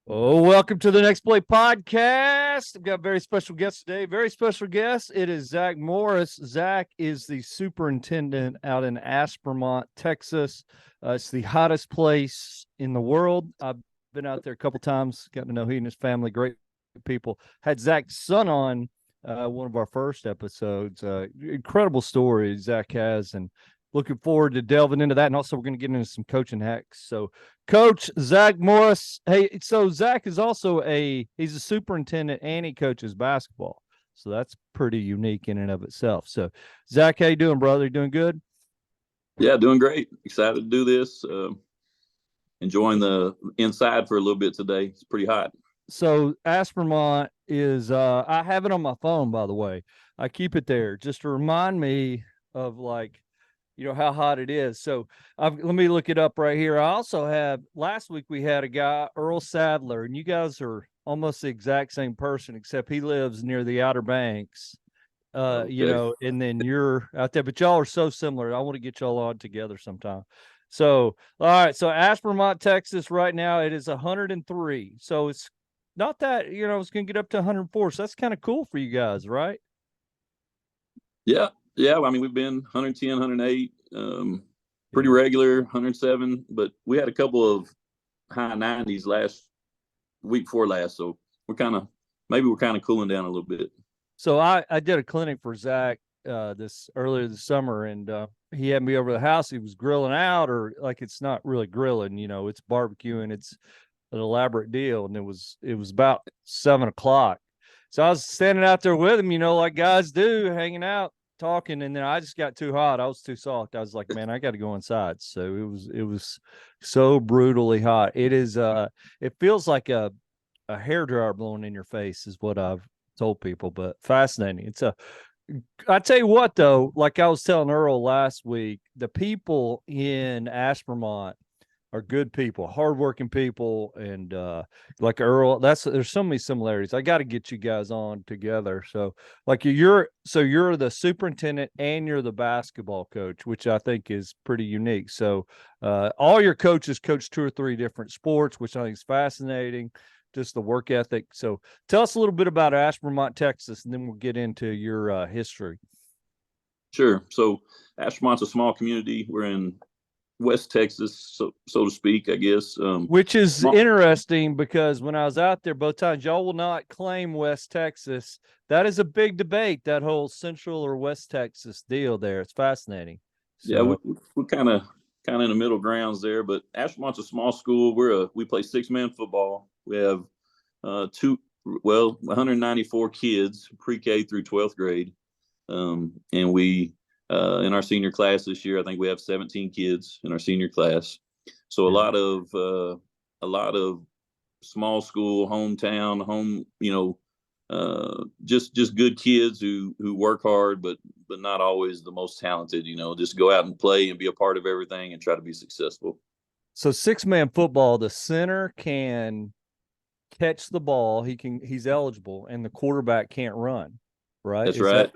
Oh, welcome to the Next Play podcast. I've got a very special guest today. Very special guest. It is Zach Morris. Zach is the superintendent out in Aspermont, Texas. It's the hottest place in the world. I've been out there a couple times, got to know he and his family, great people. Had Zach's son on one of our first episodes. Incredible story Zach has, and looking forward to delving into that. And also, we're going to get into some coaching hacks. So, Coach Zach Morris. Hey, so Zach is also he's a superintendent and he coaches basketball. So that's pretty unique in and of itself. So, Zach, how you doing, brother? You doing good? Yeah, doing great. Excited to do this. Enjoying the inside for a little bit today. It's pretty hot. So Aspermont is I have it on my phone, by the way. I keep it there just to remind me of how hot it is. So let me look it up right here. I also have, last week we had a guy, Earl Sadler, and you guys are almost the exact same person, except he lives near the Outer Banks, Okay. and then you're out there, but y'all are so similar. I want to get y'all on together sometime. So, all right. So Aspermont, Texas, right now it is 103. So it's not that, it's going to get up to 104. So that's kind of cool for you guys, right? Yeah. Yeah. I mean, we've been 110, 108, pretty regular, 107, but we had a couple of high 90s last week before last. So we're kind of cooling down a little bit. So I did a clinic for Zach this earlier this summer, and he had me over the house. He was grilling out, or like, it's not really grilling, it's barbecuing. It's an elaborate deal, and it was about 7 o'clock. So I was standing out there with him, like guys do, hanging out, talking, and then I just got too hot. I was too soft. I was like, man, I got to go inside. So it was so brutally hot. It is it feels like a hairdryer blowing in your face is what I've told people, but fascinating. I tell you what, though, like I was telling Earl last week, the people in Aspermont are good people, hardworking people, and like Earl, there's so many similarities. I got to get you guys on together. So, like you're the superintendent and you're the basketball coach, which I think is pretty unique. So, all your coaches coach 2 or 3 different sports, which I think is fascinating. Just the work ethic. So, tell us a little bit about Aspermont, Texas, and then we'll get into your history. Sure. So Ashmont's a small community. We're in West Texas, so to speak, I guess. Which is interesting because when I was out there both times, y'all will not claim West Texas. That is a big debate, that whole Central or West Texas deal there. It's fascinating. Yeah, we're kind of in the middle grounds there, but Ashmont's a small school. We play 6-man football. We have 194 kids, pre-K through 12th grade, and we in our senior class this year, I think we have 17 kids in our senior class. So a lot of small school, hometown, just good kids who work hard, but not always the most talented. Just go out and play and be a part of everything and try to be successful. So 6-man football, the center can catch the ball. He's eligible, and the quarterback can't run. Right? That's right.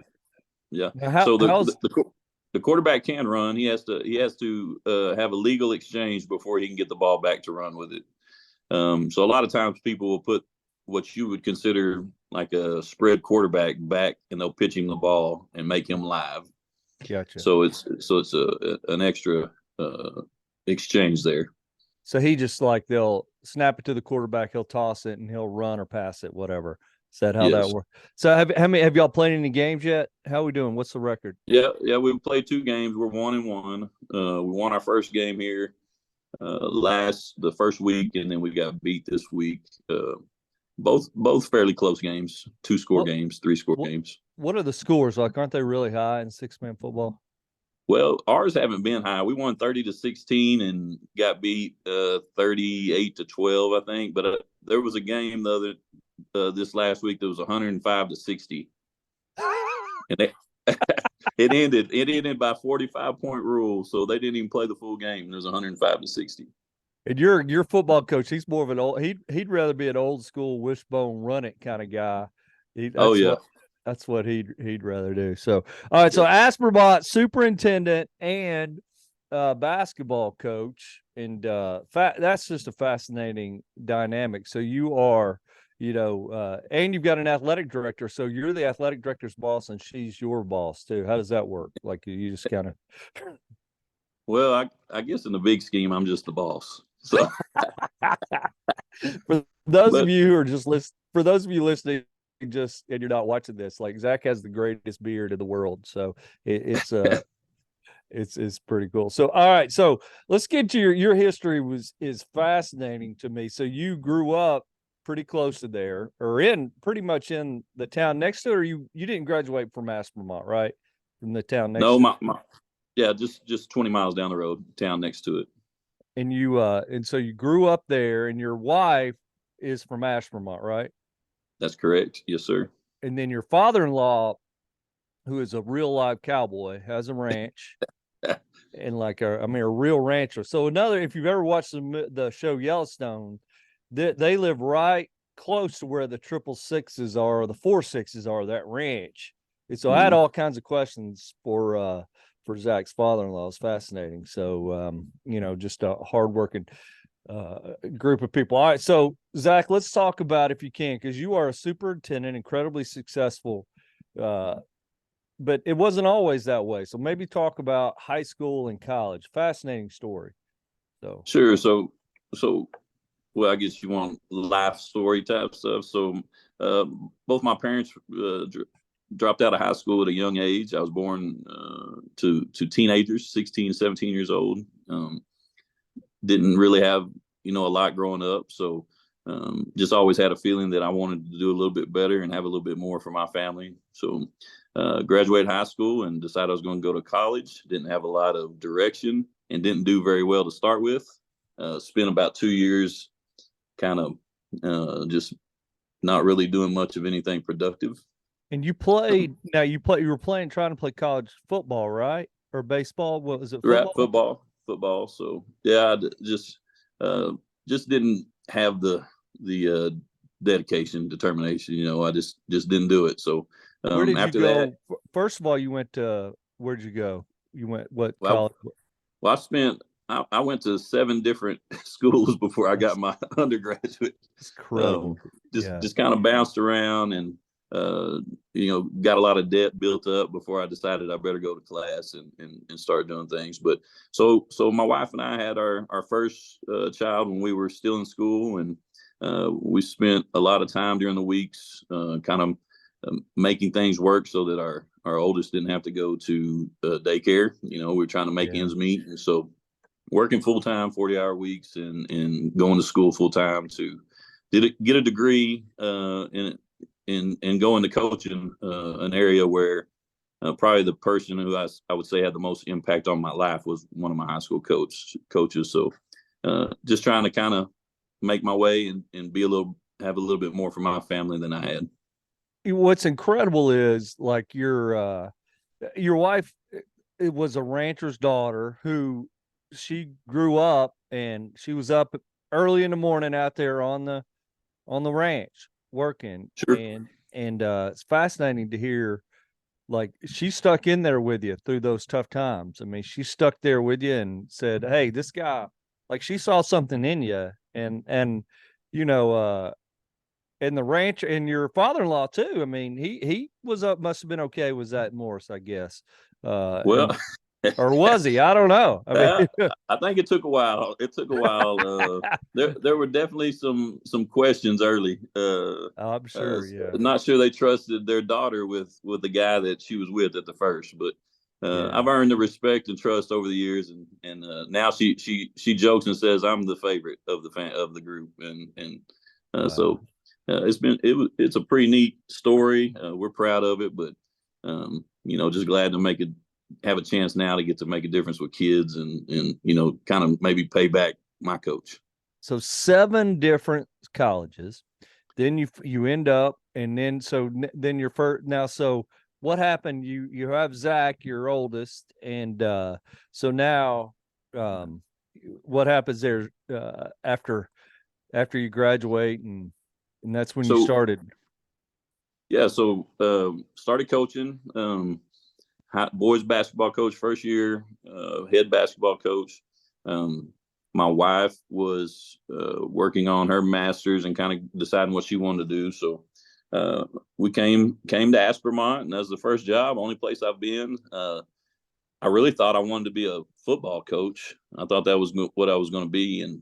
Yeah. So the quarterback can run. He has to have a legal exchange before he can get the ball back to run with it. So a lot of times people will put what you would consider like a spread quarterback back, and they'll pitch him the ball and make him live. Gotcha. So it's an extra exchange there. So he just, like, they'll snap it to the quarterback, he'll toss it, and he'll run or pass it, whatever. Is that how that works? So have y'all played any games yet? How are we doing? What's the record? Yeah, we've played 2 games. We're 1-1. We won our first game here the first week, and then we got beat this week. Both fairly close games, 2-score games, 3-score games. What are the scores like? Aren't they really high in 6-man football? Well, ours haven't been high. We won 30-16 and got beat 38-12, I think. But there was a game this last week that was 105-60, and it ended by 45-point rule. So they didn't even play the full game. It was 105-60. And your football coach, he's more of an he'd rather be an old school wishbone run it kind of guy. That's what he'd rather do. So, all right. So Aspermont superintendent and basketball coach, and that's just a fascinating dynamic. So you are, and you've got an athletic director. So you're the athletic director's boss, and she's your boss too. How does that work? Like you just kind of. Well, I guess in the big scheme, I'm just the boss. So for those but, of you who are just for those of you listening, and you're not watching this, like Zach has the greatest beard in the world. So it's it's pretty cool. So all right, so let's get to your history is fascinating to me. So you grew up pretty close to there, or in pretty much in the town next to it, or you didn't graduate from Aspermont, right? From the town next no, to yeah, just 20 miles down the road, town next to it. And and so you grew up there, and your wife is from Aspermont, right? That's correct. Yes, sir. And then your father-in-law, who is a real live cowboy, has a ranch. And like a real rancher. So if you've ever watched the show Yellowstone, they live right close to where the 666s are, or the 46s are, that ranch. And so I had all kinds of questions for Zach's father-in-law. It's fascinating. So just a hardworking group of people. All right, so Zach, let's talk about, if you can, because you are a superintendent, incredibly successful. But it wasn't always that way. So maybe talk about high school and college. Fascinating story. So sure. So well, I guess you want life story type stuff. So both my parents dropped out of high school at a young age. I was born to teenagers, 16, 17 years old. Didn't really have a lot growing up. So just always had a feeling that I wanted to do a little bit better and have a little bit more for my family. So graduated high school and decided I was going to go to college. Didn't have a lot of direction and didn't do very well to start with. Spent about 2 years kind of just not really doing much of anything productive. And you were trying to play college football, right? Or baseball? What was it? Football? Football. So yeah, I just didn't have the dedication, determination. I just didn't do it. So where did after you go? that, First of all, you went to, where'd you go? You went what well, college? I went to 7 different schools before I got my undergraduate. It's incredible. Just kind of bounced around and got a lot of debt built up before I decided I better go to class and start doing things. But so my wife and I had our first child when we were still in school, and we spent a lot of time during the weeks kind of making things work so that our oldest didn't have to go to daycare. We were trying to make ends meet, and so working full time, 40-hour weeks, and going to school full time to get a degree and go into coaching, an area where probably the person who I would say had the most impact on my life was one of my high school coaches. So just trying to kind of make my way and have a little bit more for my family than I had. What's incredible is, like, your wife, it was a rancher's daughter who she grew up, and she was up early in the morning out there on the ranch working. Sure. And it's fascinating to hear, like, she stuck in there with you through those tough times. I mean, she stuck there with you and said, hey, this guy, like, she saw something in you. And and the ranch, and your father-in-law too. I mean, he was up, must have been okay with Zach Morris, I guess. Well, or was he? I don't know. I mean, I think it took a while. There were definitely some questions early. I'm sure. Yeah. Not sure they trusted their daughter with the guy that she was with at the first, but I've earned the respect and trust over the years, and now she jokes and says I'm the favorite of the group, and wow. So it's a pretty neat story. We're proud of it, but just glad to have a chance now to get to make a difference with kids and kind of maybe pay back my coach. So 7 different colleges, then you end up, and then your first. Now, so what happened? You have Zach, your oldest, and so now what happens there after you graduate, and that's when you started? Yeah, so started coaching. boys basketball coach first year, head basketball coach. My wife was working on her master's and kind of deciding what she wanted to do. So we came to Aspermont, and that was the first job, only place I've been. I really thought I wanted to be a football coach. I thought that was what I was going to be. And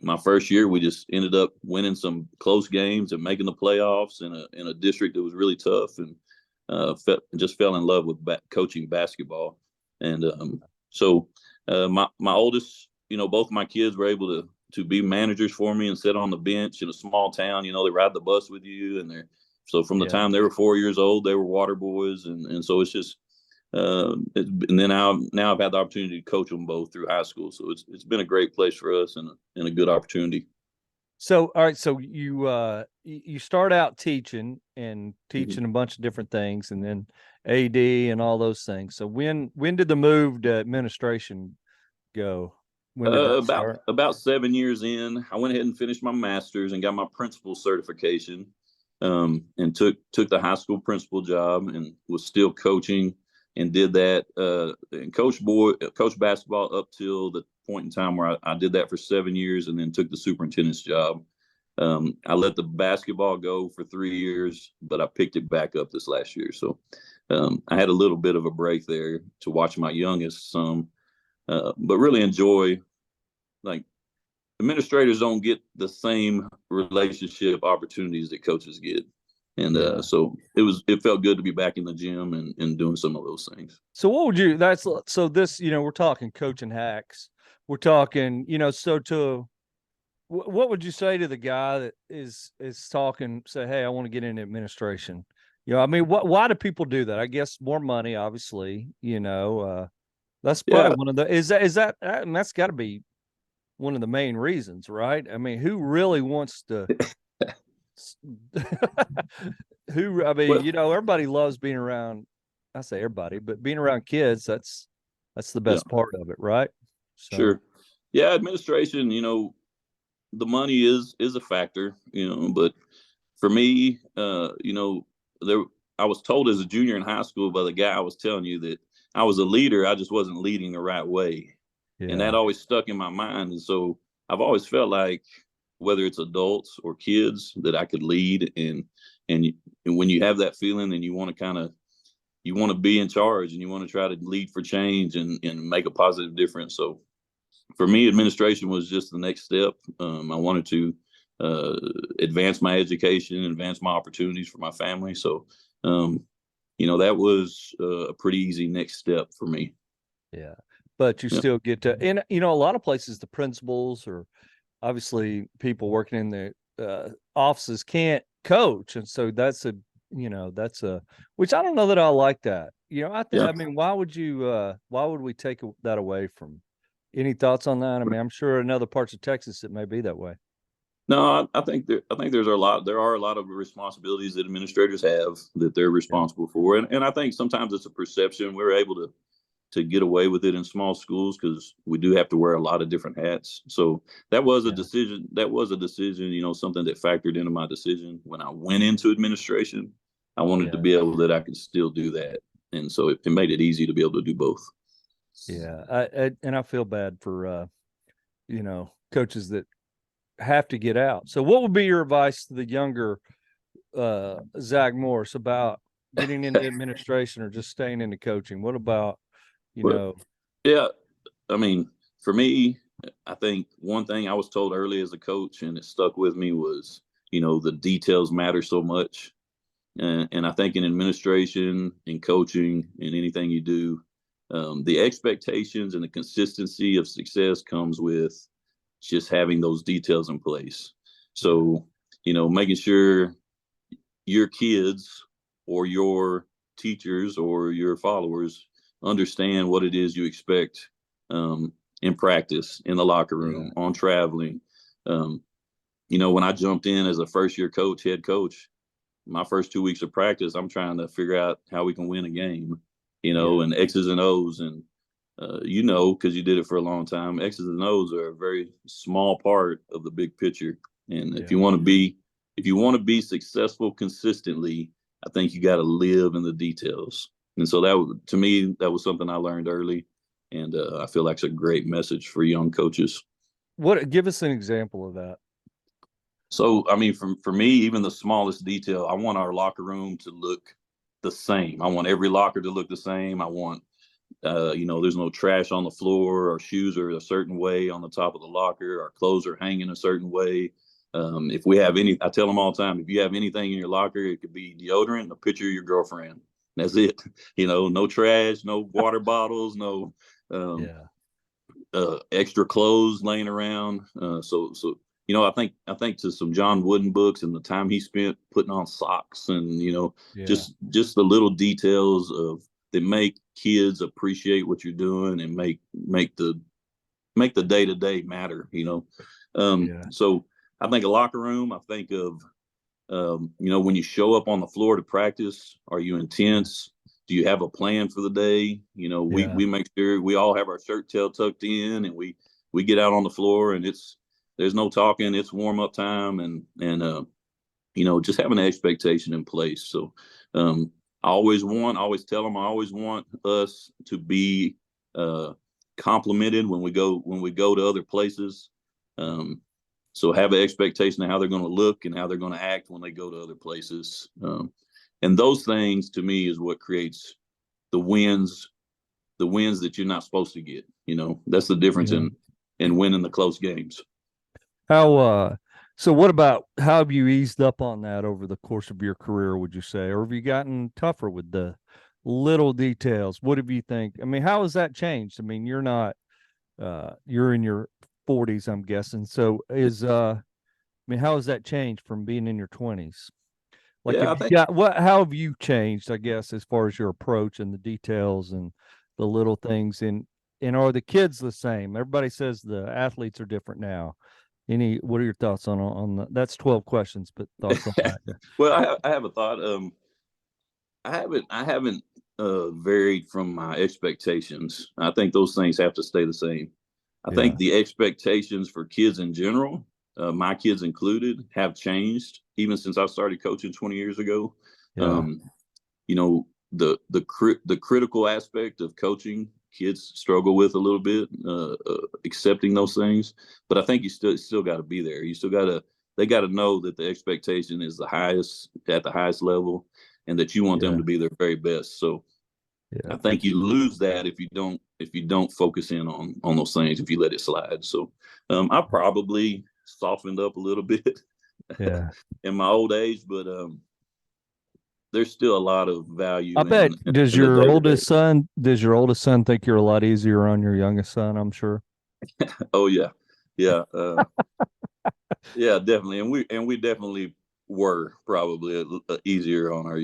my first year, we just ended up winning some close games and making the playoffs in a district that was really tough, and just fell in love with coaching basketball. And so my oldest, both my kids were able to be managers for me and sit on the bench in a small town. They ride the bus with you, and so from the time they were 4 years old, they were water boys, and so it's just. And then now I've had the opportunity to coach them both through high school, so it's been a great place for us and a good opportunity. So, all right, so you start out teaching a bunch of different things, and then AD and all those things. So when did the move to administration go? When did that start? About 7 years in, I went ahead and finished my master's and got my principal certification, and took the high school principal job, and was still coaching. And did that and coached basketball up till the point in time where I did that for 7 years, and then took the superintendent's job. I let the basketball go for 3 years, but I picked it back up this last year. So I had a little bit of a break there to watch my youngest some, but really enjoy, like, administrators don't get the same relationship opportunities that coaches get. And so it felt good to be back in the gym and doing some of those things. So what would you, we're talking coaching hacks. We're talking, what would you say to the guy that is talking, say, hey, I want to get into administration? Why do people do that? I guess more money, obviously, that's probably one of the, that's gotta be one of the main reasons, right? I mean, who really wants to, everybody loves being around, I say everybody, but being around kids, that's the best part of it, right? So. Sure. Yeah. Administration, the money is a factor, but for me, I was told as a junior in high school by the guy I was telling you that I was a leader. I just wasn't leading the right way. Yeah. And that always stuck in my mind. And so I've always felt like, whether it's adults or kids, that I could lead. And when you have that feeling, then you want to be in charge, and you want to try to lead for change and make a positive difference. So for me, administration was just the next step. I wanted to advance my education, advance my opportunities for my family. So, that was a pretty easy next step for me. Yeah. But you still get to, and, a lot of places, the principals or obviously people working in the offices can't coach. And so which I don't know that I like that. I mean, why would we take that away from? Any thoughts on that? I mean, I'm sure in other parts of Texas it may be that way. No, I think there are a lot of responsibilities that administrators have that they're responsible for. And I think sometimes it's a perception. We're able to get away with it in small schools because we do have to wear a lot of different hats. So that was a decision. Something that factored into my decision when I went into administration. I wanted to be able that I could still do that. And so it made it easy to be able to do both. Yeah. I feel bad for, coaches that have to get out. So what would be your advice to the younger Zach Morris about getting into administration or just staying into coaching? What about, Yeah. I mean, for me, I think one thing I was told early as a coach, and it stuck with me, was, the details matter so much. And I think in administration, in coaching, in anything you do, the expectations and the consistency of success comes with just having those details in place. So, making sure your kids or your teachers or your followers understand what it is you expect in practice, in the locker room, on traveling. When I jumped in as a first-year head coach, my first 2 weeks of practice, I'm trying to figure out how we can win a game, and X's and O's. And, because you did it for a long time, X's and O's are a very small part of the big picture. And if you want to be successful consistently, I think you got to live in the details. And so to me, that was something I learned early. And I feel like it's a great message for young coaches. Give us an example of that. So, I mean, for me, even the smallest detail, I want our locker room to look the same. I want every locker to look the same. I want, there's no trash on the floor. Our shoes are a certain way on the top of the locker. Our clothes are hanging a certain way. If we have I tell them all the time, if you have anything in your locker, it could be deodorant, a picture of your girlfriend. That's it. No trash, no water bottles, no extra clothes laying around. So I think to some John Wooden books and the time he spent putting on socks and just the little details that make kids appreciate what you're doing and make the day-to-day matter. So I think a locker room. I think of when you show up on the floor to practice, are you intense? Do you have a plan for the day? We make sure we all have our shirt tail tucked in, and we get out on the floor, and there's no talking. It's warm up time, and just having an expectation in place. So I always tell them I always want us to be complimented when we go to other places. So have an expectation of how they're going to look and how they're going to act when they go to other places. And those things to me is what creates the wins that you're not supposed to get. That's the difference in winning the close games. So what about how have you eased up on that over the course of your career, would you say? Or have you gotten tougher with the little details? What do you think? I mean, how has that changed? I mean, you're not you're in your 40s, I'm guessing. So how has that changed from being in your 20s? Like, how have you changed, I guess, as far as your approach and the details and the little things? And are the kids the same? Everybody says the athletes are different now. What are your thoughts on that's 12 questions, but thoughts on that? Well, I have a thought. I haven't varied from my expectations. I think those things have to stay the same. I think the expectations for kids in general, my kids included, have changed even since I started coaching 20 years ago. The critical aspect of coaching, kids struggle with a little bit, accepting those things. But I think you still got to be there. They got to know that the expectation is at the highest level, and that you want them to be their very best. So I think you lose that if you don't focus in on those things, if you let it slide. So I probably softened up a little bit in my old age, but there's still a lot of value. I bet. Does your oldest son think you're a lot easier on your youngest son? I'm sure. Oh yeah. Yeah, definitely. And we definitely were probably easier on our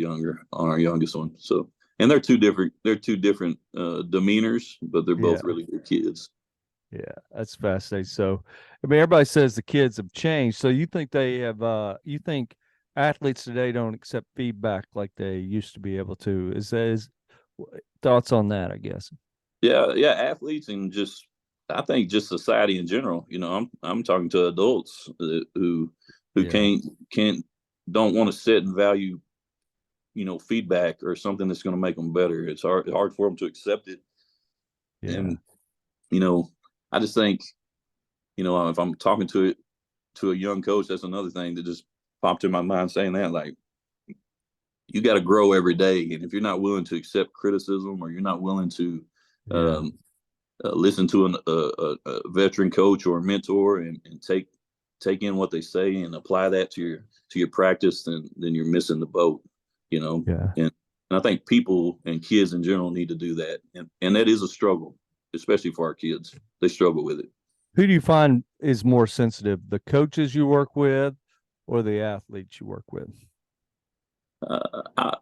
youngest one. So, and they're two different demeanors, but they're both really good kids. Yeah, that's fascinating. So, I mean, everybody says the kids have changed. So you think they have, you think athletes today don't accept feedback like they used to be able to? Is thoughts on that, I guess? Yeah. Athletes and I think just society in general. I'm talking to adults who don't want to sit and value, feedback or something that's going to make them better. It's hard for them to accept it. Yeah. And, I just think, if I'm talking to a young coach, that's another thing that just popped in my mind saying that, like, you got to grow every day. And if you're not willing to accept criticism, or you're not willing to listen to a veteran coach or a mentor and take in what they say and apply that to your practice, then you're missing the boat, And I think people and kids in general need to do that. And that is a struggle, especially for our kids. They struggle with it. Who do you find is more sensitive, the coaches you work with or the athletes you work with? I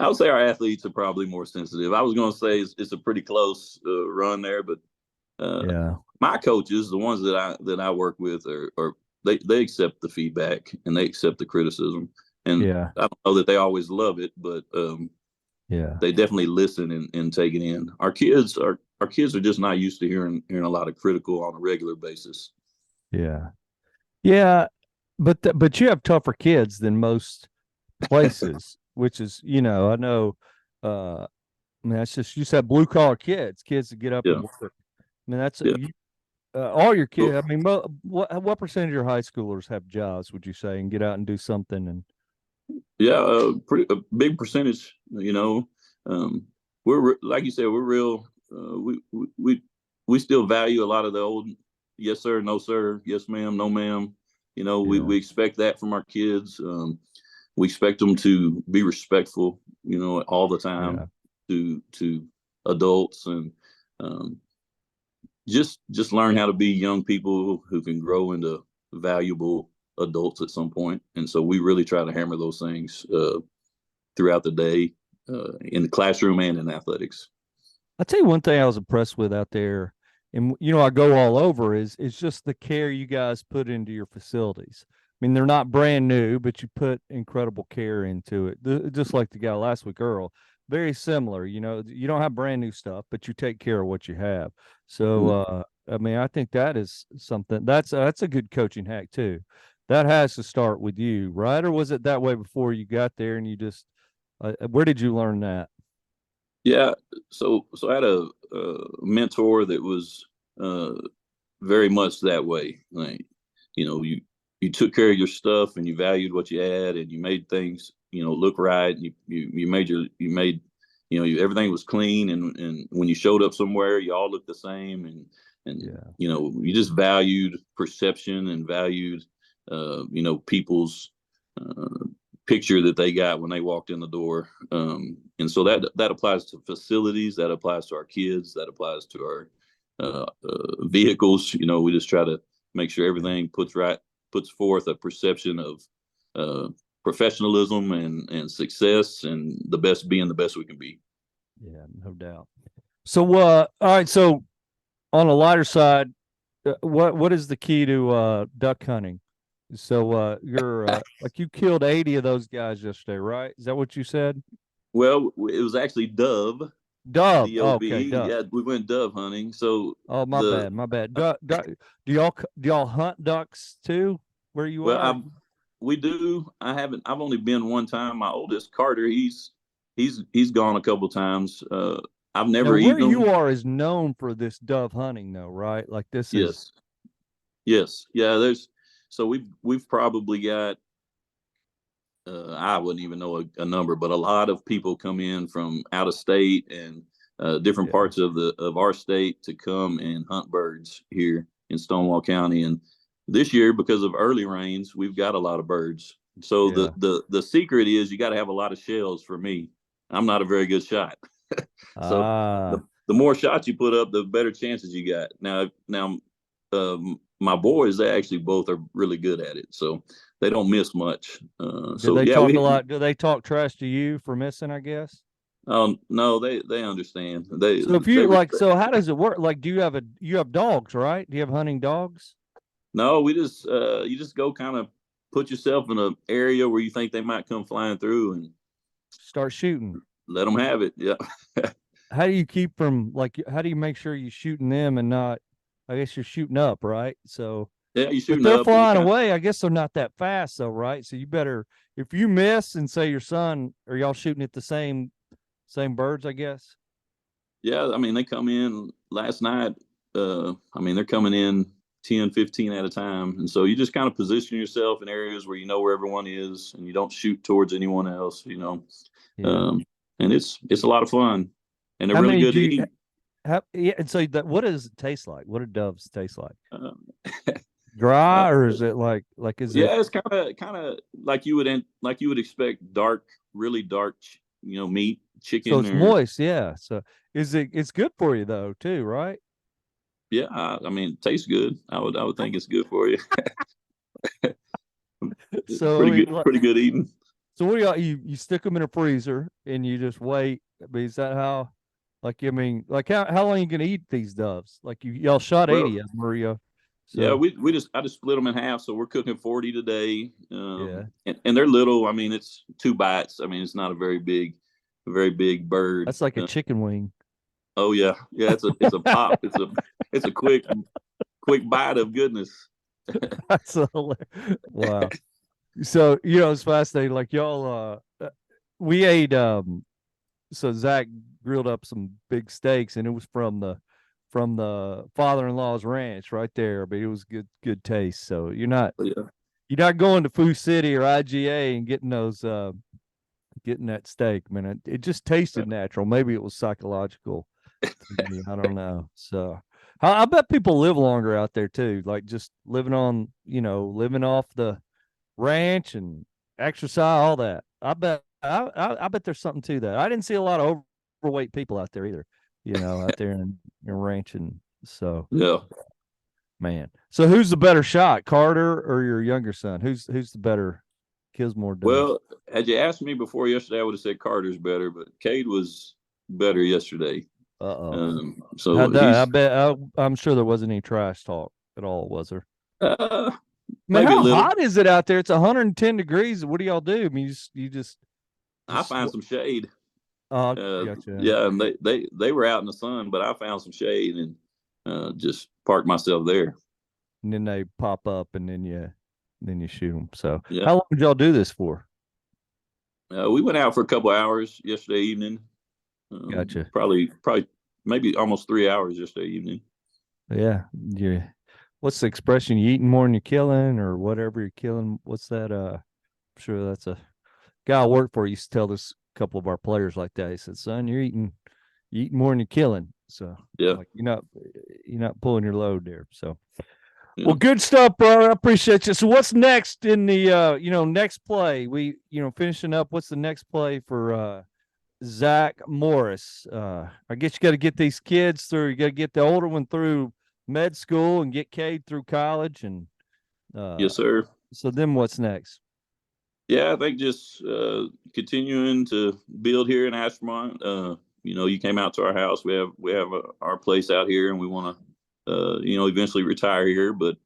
would say our athletes are probably more sensitive. I was going to say it's a pretty close run there, but my coaches, the ones that I work with, they accept the feedback and they accept the criticism. And I don't know that they always love it, but they definitely listen and take it in. Our kids are just not used to hearing a lot of critical on a regular basis. Yeah, but you have tougher kids than most places, which is, I know I mean, that's just, you said blue collar kids that get up Yeah. and work. I mean, that's Yeah. all your kids. Well, I mean, what percentage of your high schoolers have jobs, would you say, and get out and do something? And yeah, a big percentage. Like you said, we're real. We still value a lot of the old yes sir, no sir, yes ma'am, no ma'am. yeah, We expect that from our kids. We expect them to be respectful, all the yeah, time to adults, and um, just learn how to be young people who can grow into valuable adults at some point. And so we really try to hammer those things throughout the day, in the classroom and in athletics. I'll tell you one thing I was impressed with out there, and I go all over, is just the care you guys put into your facilities. I mean, they're not brand new, but you put incredible care into it. Just like the guy last week, Earl, very similar. You don't have brand new stuff, but you take care of what you have. So, I mean, I think that is something that's a good coaching hack too. That has to start with you, right? Or was it that way before you got there, and you just, where did you learn that? Yeah, so I had a mentor that was uh, very much that way. Like, you took care of your stuff and you valued what you had, and you made things look right. Everything was clean, and when you showed up somewhere, you all looked the same, and Yeah, you just valued perception and valued people's uh, picture that they got when they walked in the door. And so that applies to facilities, that applies to our kids, that applies to our vehicles. We just try to make sure yeah, everything puts forth a perception of professionalism and success, and the best being the best we can be. yeah, no doubt. So, all right. So, on a lighter side, what is the key to duck hunting? So, you're like you killed 80 of those guys yesterday, right? Is that what you said? Well, it was actually dove, Dove. Oh, okay, DOVE. dove. Yeah, we went dove hunting. So Oh, my the bad, my bad. Do y'all hunt ducks too? Where you well, are? we do. I've only been one time. My oldest Carter, he's gone a couple times. I've Now, never where eaten you them. are is known for this dove hunting, though, right? Like this is. Yes, yes, yeah. So we've probably got, I wouldn't even know a number, but a lot of people come in from out of state and different Yeah, parts of our state to come and hunt birds here in Stonewall County. And this year, because of early rains, we've got a lot of birds. So yeah. the secret is you got to have a lot of shells. For me, I'm not a very good shot. So the Ah, the more shots you put up, the better chances you got. Now, my boys, they actually both are really good at it, so they don't miss much. do So they yeah, talk a we. lot? Do they talk trash to you for missing, I guess? No, they understand. They So if they you like, respect. so how does it work? Like, you have dogs, right? Do you have hunting dogs? No, we just you just go kind of put yourself in an area where you think they might come flying through, and Start shooting. let them have it. Yeah. How do you keep from like? How do you make sure you're shooting them and not? I guess you're shooting up, right? So, Yeah, you're but shooting they're up, and you flying kind of. away. I guess they're not that fast, though, right? So you better, if you miss and say your son, are y'all shooting at the same birds? I guess. Yeah, I mean, they come in last night. I mean, they're coming in 10, 15 at a time. And so you just kind of position yourself in areas where you know where everyone is, and you don't shoot towards anyone else. Yeah. Um, and it's a lot of fun, and they're How really many good do to you eat. have? Yeah. And so what does it taste like? What do doves taste like? Um, Dry, uh, or is it like is it? yeah, it's kind of like you would expect dark, really dark, meat, So chicken, it's or moist, yeah. So it's good for you though, too, right? yeah. I mean, it tastes good. I would think it's good for you. So I Pretty mean, good, pretty good eating. so what do you stick them in a freezer and you just wait? I mean, is that how? Like, I mean, like how long are you gonna eat these doves? Like y'all shot Well, 80 of them, Maria. yeah, So I just split them in half, so we're cooking 40 today. yeah, And they're little. I mean, it's 2 bites. I mean, it's not a very big bird. that's like a chicken wing. Oh yeah, yeah. It's a pop. It's a quick bite of goodness. That's wow. So it's fascinating. Like y'all, we ate. so Zach grilled up some big steaks, and it was from the father-in-law's ranch right there. But it was good taste. So you're not going to Food City or IGA and getting getting that steak, man. It just tasted natural. Maybe it was psychological to me. I don't know. So I bet people live longer out there too, like just living living off the ranch and exercise, all that. I bet there's something to that. I didn't see a lot of overweight people out there either, out there in ranching. So yeah. Man. So who's the better shot, Carter or your younger son? Who's the better, kills more does? Well, had you asked me before yesterday, I would have said Carter's better, but Cade was better yesterday. So how'd that? I'm sure there wasn't any trash talk at all, was there? Man, how hot is it out there? It's 110 degrees. What do y'all do? I mean, you just I find some shade. Gotcha. Yeah, and they were out in the sun, but I found some shade and just parked myself there. And then they pop up, and then you shoot them. So, how long did y'all do this for? We went out for a couple hours yesterday evening. Gotcha. Probably maybe almost 3 hours yesterday evening. Yeah. What's the expression? You eating more than you're killing, or whatever you're killing? What's that? I'm sure that's a guy I work for used to tell this couple of our players like that. He said, "Son, you're eating more than you're killing." So like, you're not pulling your load there. So. Yeah. Well, good stuff, bro. I appreciate you. So what's next in the next play? We, finishing up, what's the next play for Zach Morris? I guess you got to get these kids through. You got to get the older one through med school and get Cade through college, and yes, sir. So then what's next? Yeah, I think just continuing to build here in Aspermont. You came out to our house. We have our place out here, and we want to eventually retire here, but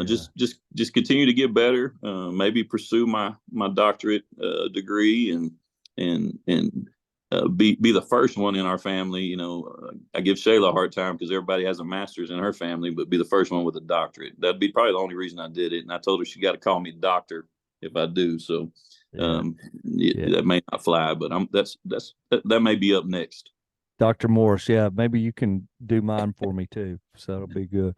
just continue to get better, maybe pursue my doctorate degree and be the first one in our family. I give Shayla a hard time because everybody has a master's in her family, but be the first one with a doctorate. That'd be probably the only reason I did it. And I told her she got to call me doctor if I do. So that may not fly, but that may be up next. Dr. Morris, maybe you can do mine for me too. So it'll be good.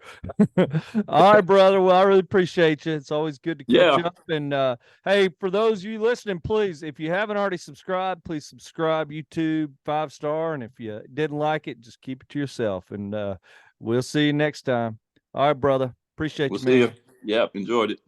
All right, brother. Well, I really appreciate you. It's always good to catch up. And hey, for those of you listening, please, if you haven't already subscribed, please subscribe. YouTube 5-star. And if you didn't like it, just keep it to yourself. And we'll see you next time. All right, brother. Appreciate you, man. See you. Yep, enjoyed it.